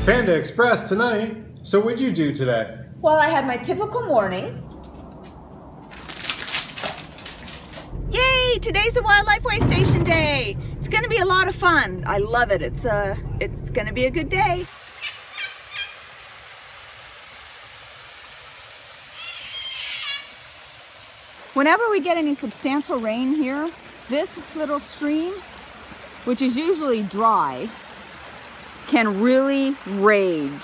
Panda Express tonight. So what'd you do today? Well, I had my typical morning. Yay! Today's a wildlife way station day. It's gonna be a lot of fun. I love it. It's gonna be a good day. Whenever we get any substantial rain here, this little stream, which is usually dry, can really rage.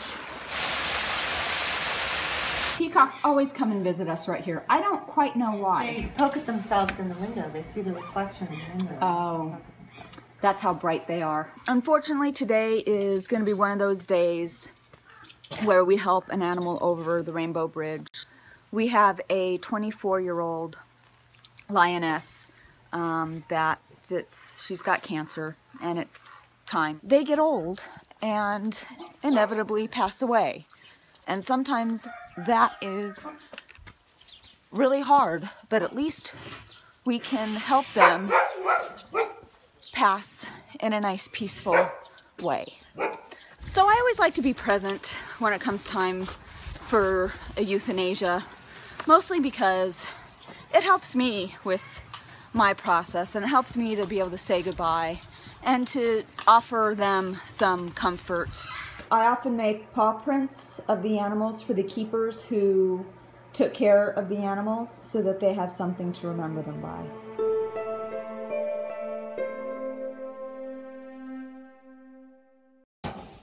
Peacocks always come and visit us right here. I don't quite know why. They poke at themselves in the window. They see the reflection in the window. Oh, that's how bright they are. Unfortunately, today is going to be one of those days where we help an animal over the Rainbow Bridge. We have a 24-year-old lioness she's got cancer, and it's time. They get old and inevitably pass away. And sometimes that is really hard, but at least we can help them pass in a nice, peaceful way. So I always like to be present when it comes time for a euthanasia, mostly because it helps me with my process, and it helps me to be able to say goodbye and to offer them some comfort. I often make paw prints of the animals for the keepers who took care of the animals so that they have something to remember them by.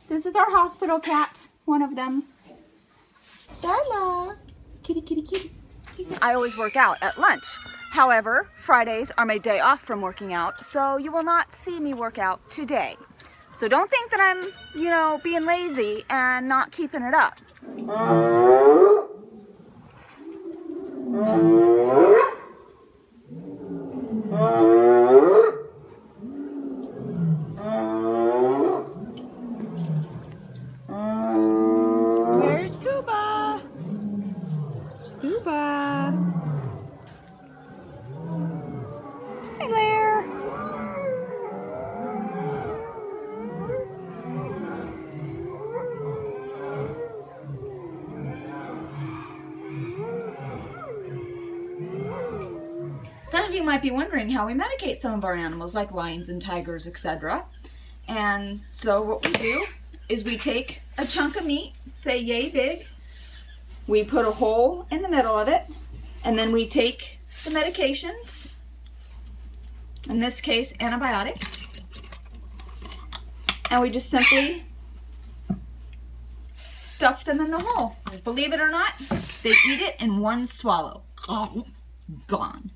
This is our hospital cat, one of them. Darla! Kitty, kitty, kitty. I always work out at lunch. However, Fridays are my day off from working out, so you will not see me work out today. So don't think that I'm, being lazy and not keeping it up. Where's Cuba? Cuba. Hey there. Some of you might be wondering how we medicate some of our animals, like lions and tigers, etc. And so what we do is we take a chunk of meat, say yay big, we put a hole in the middle of it, and then we take the medications, in this case antibiotics, and we just simply stuff them in the hole. Believe it or not, they eat it in one swallow. Oh, gone.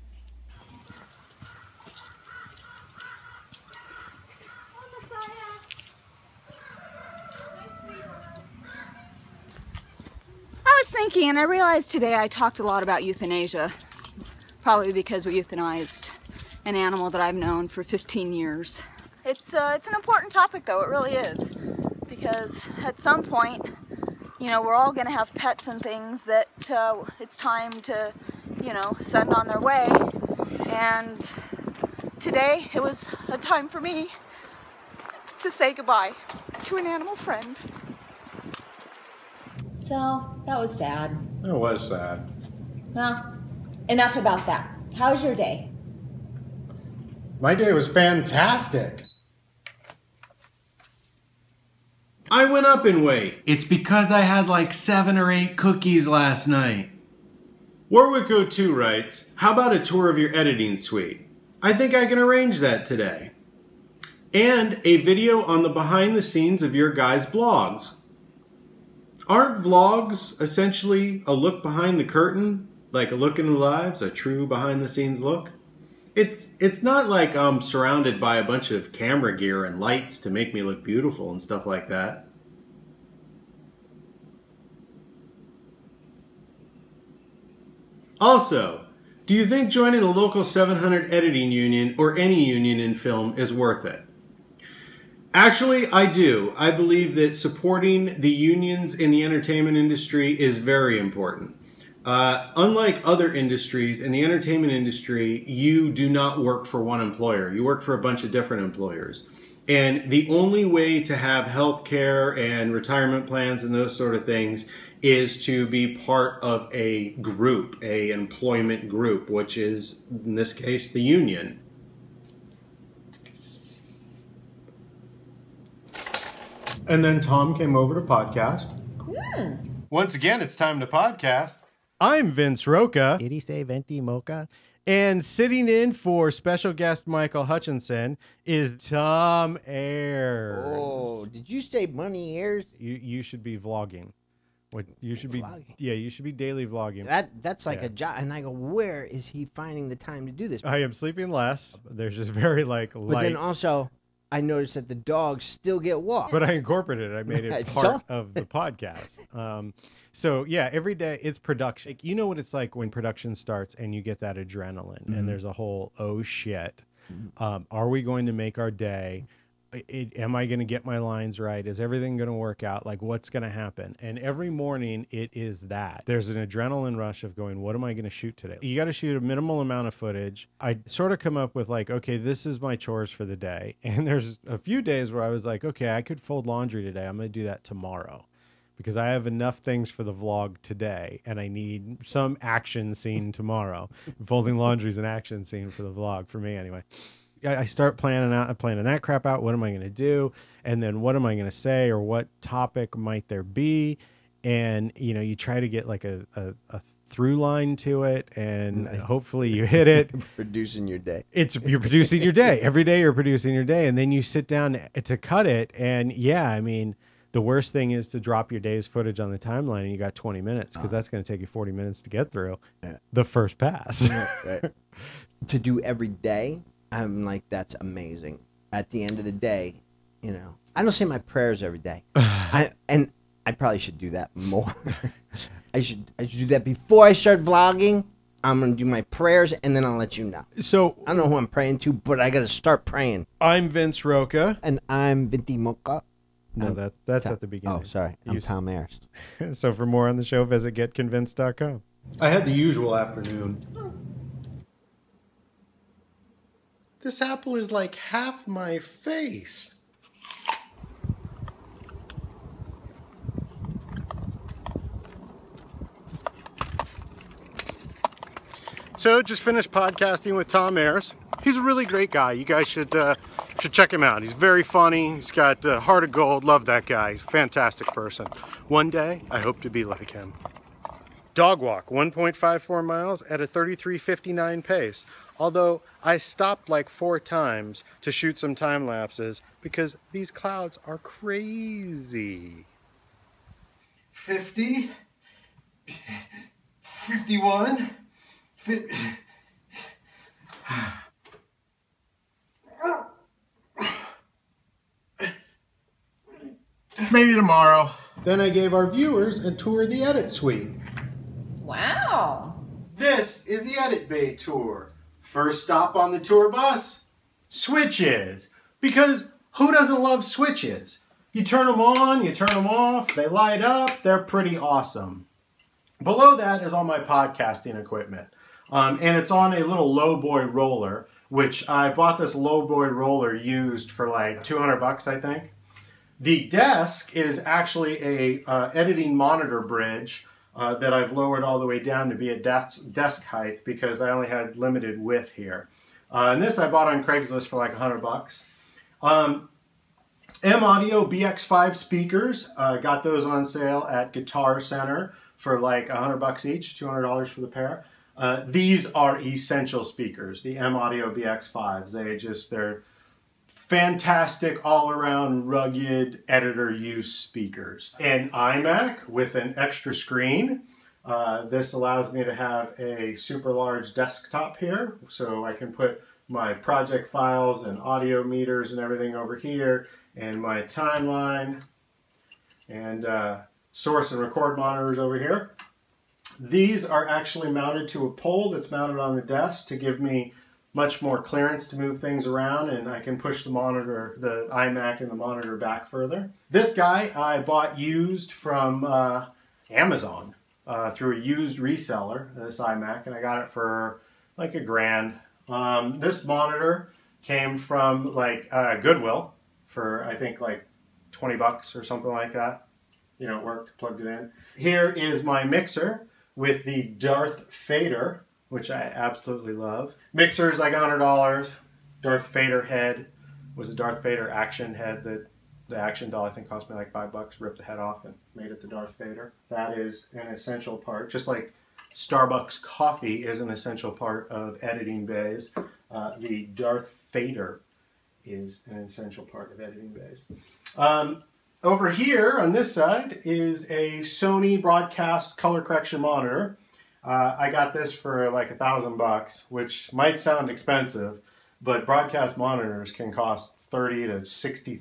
I was thinking, and I realized today I talked a lot about euthanasia, probably because we euthanized an animal that I've known for 15 years. It's an important topic though, it really is, because at some point, we're all going to have pets and things that it's time to, send on their way, and today it was a time for me to say goodbye to an animal friend. So, that was sad. It was sad. Well, enough about that. How was your day? My day was fantastic. I went up in weight. It's because I had like 7 or 8 cookies last night. Warwick02 writes, how about a tour of your editing suite? I think I can arrange that today. And a video on the behind the scenes of your guys' blogs. Aren't vlogs essentially a look behind the curtain? Like a look into lives, a true behind the scenes look? It's not like I'm surrounded by a bunch of camera gear and lights to make me look beautiful and stuff like that. Also, do you think joining the local 700 editing union or any union in film is worth it? Actually, I do. I believe that supporting the unions in the entertainment industry is very important. Unlike other industries, in the entertainment industry, you do not work for one employer. You work for a bunch of different employers. And the only way to have health care and retirement plans and those sort of things is to be part of a group, a employment group, which is, in this case, the union. And then Tom came over to podcast. Once again, it's time to podcast. I'm Vince Roca. Did he say venti mocha? And sitting in for special guest Michael Hutchinson is Tom Ayers. Oh, did you say money ears? You should be vlogging. What you should Vlogging? be? Yeah, you should be daily vlogging. That's like a job. And I go, where is he finding the time to do this? I am sleeping less. There's just very light. But then also, I noticed that the dogs still get walked. But I incorporated it. I made it part of the podcast. So yeah, every day it's production. Like, you know what it's like when production starts and you get that adrenaline and there's a whole, oh shit, are we going to make our day? Am I going to get my lines right? Is everything going to work out? Like, what's going to happen? And every morning it is that. There's an adrenaline rush of going, what am I going to shoot today? You got to shoot a minimal amount of footage. I sort of come up with like, okay, this is my chores for the day. And there's a few days where I was like, okay, I could fold laundry today. I'm going to do that tomorrow because I have enough things for the vlog today and I need some action scene tomorrow. Folding laundry is an action scene for the vlog, for me anyway. I start planning that crap out. What am I going to do? And then what am I going to say, or what topic might there be? And, you know, you try to get like a through line to it, and hopefully you hit it. Producing your day. You're producing your day. Every day you're producing your day. And then you sit down to cut it. And yeah, I mean, the worst thing is to drop your day's footage on the timeline and you got 20 minutes because that's going to take you 40 minutes to get through the first pass. Right. To do every day. I'm like, that's amazing. At the end of the day, you know, I don't say my prayers every day. And I probably should do that more. I should do that before I start vlogging. I'm going to do my prayers and then I'll let you know. So I don't know who I'm praying to, but I got to start praying. I'm Vince Roca. And I'm Vinti Mocha. No, that's at the beginning. Oh, sorry. I'm Tom Ayers. So for more on the show, visit getconvinced.com. I had the usual afternoon. This apple is like half my face. So just finished podcasting with Tom Ayers. He's a really great guy. You guys should check him out. He's very funny. He's got a heart of gold. Love that guy. Fantastic person. One day, I hope to be like him. Dog walk, 1.54 miles at a 33:59 pace. Although I stopped like 4 times to shoot some time lapses because these clouds are crazy. 50, 51, 50. Maybe tomorrow. Then I gave our viewers a tour of the edit suite. Wow. This is the Edit Bay tour. First stop on the tour bus, switches. Because who doesn't love switches? You turn them on, you turn them off, they light up, they're pretty awesome. Below that is all my podcasting equipment. And it's on a little lowboy roller, which I bought this lowboy roller used for like 200 bucks, I think. The desk is actually a editing monitor bridge that I've lowered all the way down to be at desk height because I only had limited width here. And this I bought on Craigslist for like 100 bucks. M-Audio BX5 speakers, got those on sale at Guitar Center for like 100 bucks each, $200 for the pair. These are essential speakers, the M-Audio BX5s. They're fantastic all-around rugged editor use speakers. An iMac with an extra screen. This allows me to have a super large desktop here so I can put my project files and audio meters and everything over here, and my timeline and source and record monitors over here. These are actually mounted to a pole that's mounted on the desk to give me much more clearance to move things around, and I can push the monitor, the iMac and the monitor back further. This guy I bought used from Amazon through a used reseller, this iMac, and I got it for like $1,000. This monitor came from like Goodwill, for I think like 20 bucks or something like that. You know, it worked, plugged it in. Here is my mixer with the Darth Vader, which I absolutely love. Mixer is like $100. Darth Vader head was a Darth Vader action head that the action doll I think cost me like $5. Ripped the head off and made it to Darth Vader. That is an essential part, just like Starbucks coffee is an essential part of editing bays. The Darth Vader is an essential part of editing bays. Over here on this side is a Sony broadcast color correction monitor. I got this for like $1,000, which might sound expensive, but broadcast monitors can cost $30,000 to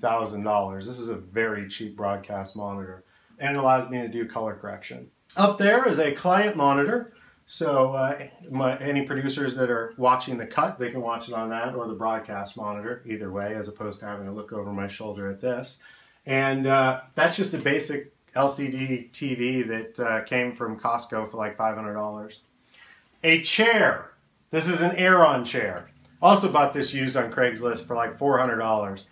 $60,000. This is a very cheap broadcast monitor, and it allows me to do color correction. Up there is a client monitor, so any producers that are watching the cut, they can watch it on that or the broadcast monitor, either way, as opposed to having to look over my shoulder at this. And that's just a basic LCD TV that came from Costco for like $500. A chair. This is an Aeron chair. Also bought this used on Craigslist for like $400.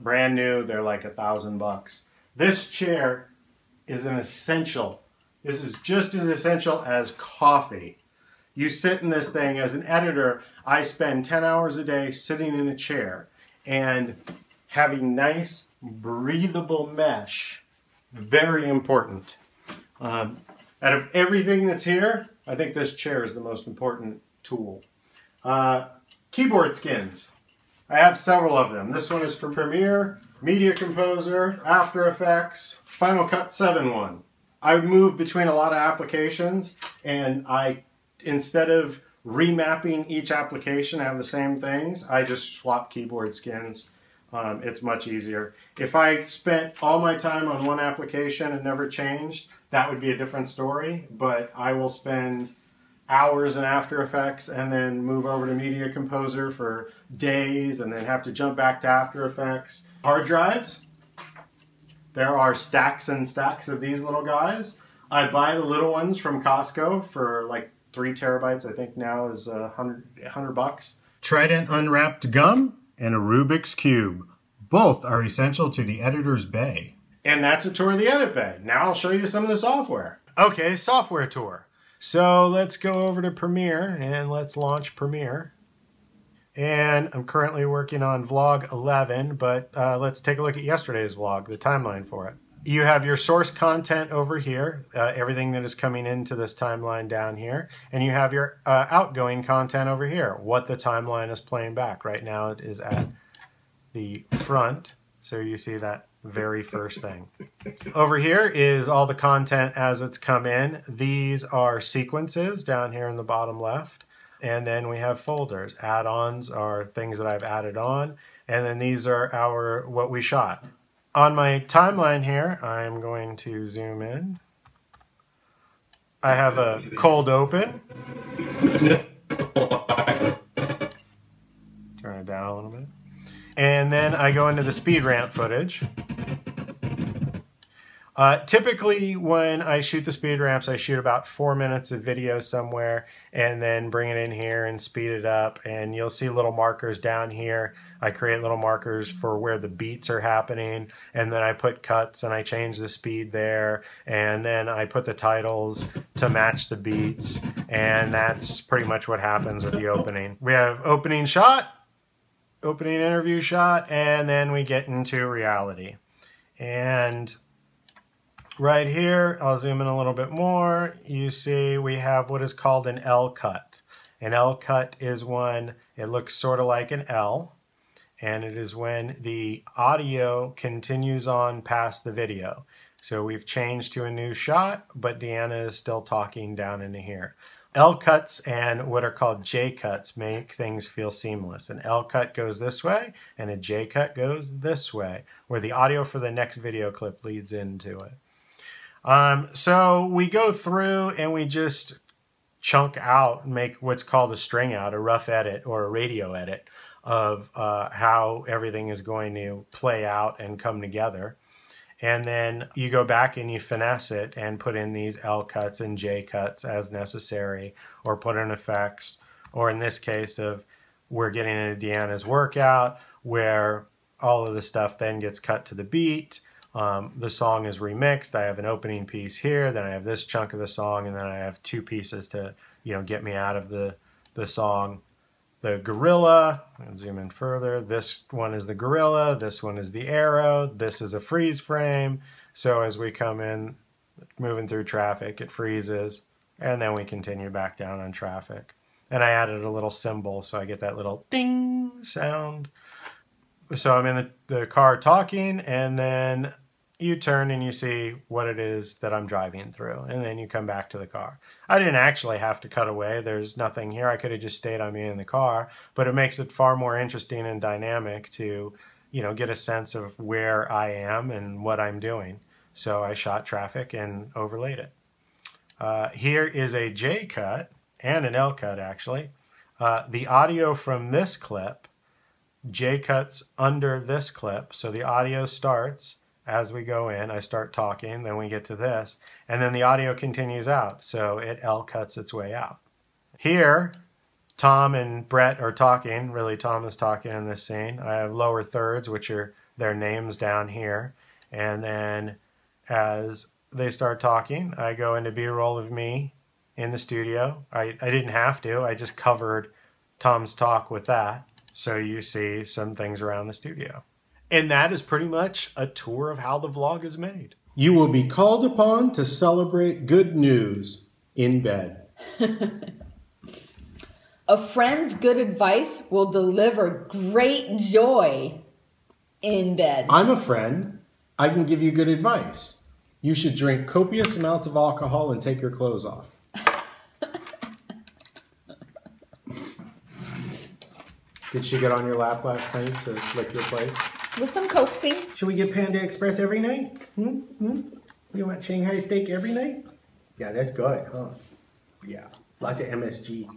Brand new, they're like $1,000. This chair is an essential. This is just as essential as coffee. You sit in this thing. As an editor, I spend 10 hours a day sitting in a chair, and having nice, breathable mesh, very important. Out of everything that's here, I think this chair is the most important tool. Keyboard skins. I have several of them. This one is for Premiere, Media Composer, After Effects, Final Cut 7.1. I move between a lot of applications, and instead of remapping each application, I have the same things, I just swap keyboard skins. It's much easier. If I spent all my time on one application and never changed, that would be a different story, but I will spend hours in After Effects and then move over to Media Composer for days and then have to jump back to After Effects. Hard drives. There are stacks and stacks of these little guys. I buy the little ones from Costco for like 3 terabytes, I think now is $100 bucks. Trident unwrapped gum and a Rubik's Cube. Both are essential to the editor's bay. And that's a tour of the edit bay. Now I'll show you some of the software. Okay, software tour. So let's go over to Premiere and let's launch Premiere. And I'm currently working on vlog 11, but let's take a look at yesterday's vlog, the timeline for it. You have your source content over here, everything that is coming into this timeline down here, and you have your outgoing content over here, what the timeline is playing back. Right now it is at the front, so you see that very first thing. Over here is all the content as it's come in. These are sequences down here in the bottom left. And then we have folders. Add-ons are things that I've added on. And then these are what we shot. On my timeline here, I'm going to zoom in. I have a cold open. Turn it down a little bit. And then I go into the speed ramp footage. Typically when I shoot the speed ramps, I shoot about 4 minutes of video somewhere and then bring it in here and speed it up, and you'll see little markers down here. I create little markers for where the beats are happening, and then I put cuts and I change the speed there, and then I put the titles to match the beats, and that's pretty much what happens with the opening. We have opening shot, opening interview shot, and then we get into reality. And right here, I'll zoom in a little bit more. You see we have what is called an L cut. An L cut is when it looks sort of like an L, and it is when the audio continues on past the video. So we've changed to a new shot, but Deanna is still talking down into here. L cuts and what are called J cuts make things feel seamless. An L cut goes this way, and a J cut goes this way, where the audio for the next video clip leads into it. So we go through and we just chunk out, make what's called a string out, a rough edit or a radio edit of how everything is going to play out and come together. And then you go back and you finesse it and put in these L cuts and J cuts as necessary, or put in effects, or in this case of we're getting into Deanna's workout where all of the stuff then gets cut to the beat. The song is remixed. I have an opening piece here, then I have this chunk of the song, and then I have 2 pieces to, get me out of the song. The gorilla, I'll zoom in further. This one is the gorilla, this one is the arrow, this is a freeze frame. So as we come in, moving through traffic, it freezes, and then we continue back down on traffic. And I added a little symbol, so I get that little ding sound. So I'm in the car talking, and then you turn and you see what it is that I'm driving through, and then you come back to the car. I didn't actually have to cut away. There's nothing here. I could have just stayed on me in the car, but it makes it far more interesting and dynamic to, get a sense of where I am and what I'm doing. So I shot traffic and overlaid it. Here is a J cut and an L cut, actually. The audio from this clip, J cuts under this clip. So the audio starts as we go in. I start talking, then we get to this, and then the audio continues out. So it L cuts its way out. Here, Tom and Brett are talking. Really, Tom is talking in this scene. I have lower thirds, which are their names down here. And then as they start talking, I go into B-roll of me in the studio. I didn't have to. I just covered Tom's talk with that. So you see some things around the studio. And that is pretty much a tour of how the vlog is made. You will be called upon to celebrate good news in bed. A friend's good advice will deliver great joy in bed. I'm a friend. I can give you good advice. You should drink copious amounts of alcohol and take your clothes off. Did she get on your lap last night to lick your plate? With some coaxing. Should we get Panda Express every night? You want Shanghai steak every night? Yeah, that's good, huh? Yeah, lots of MSG.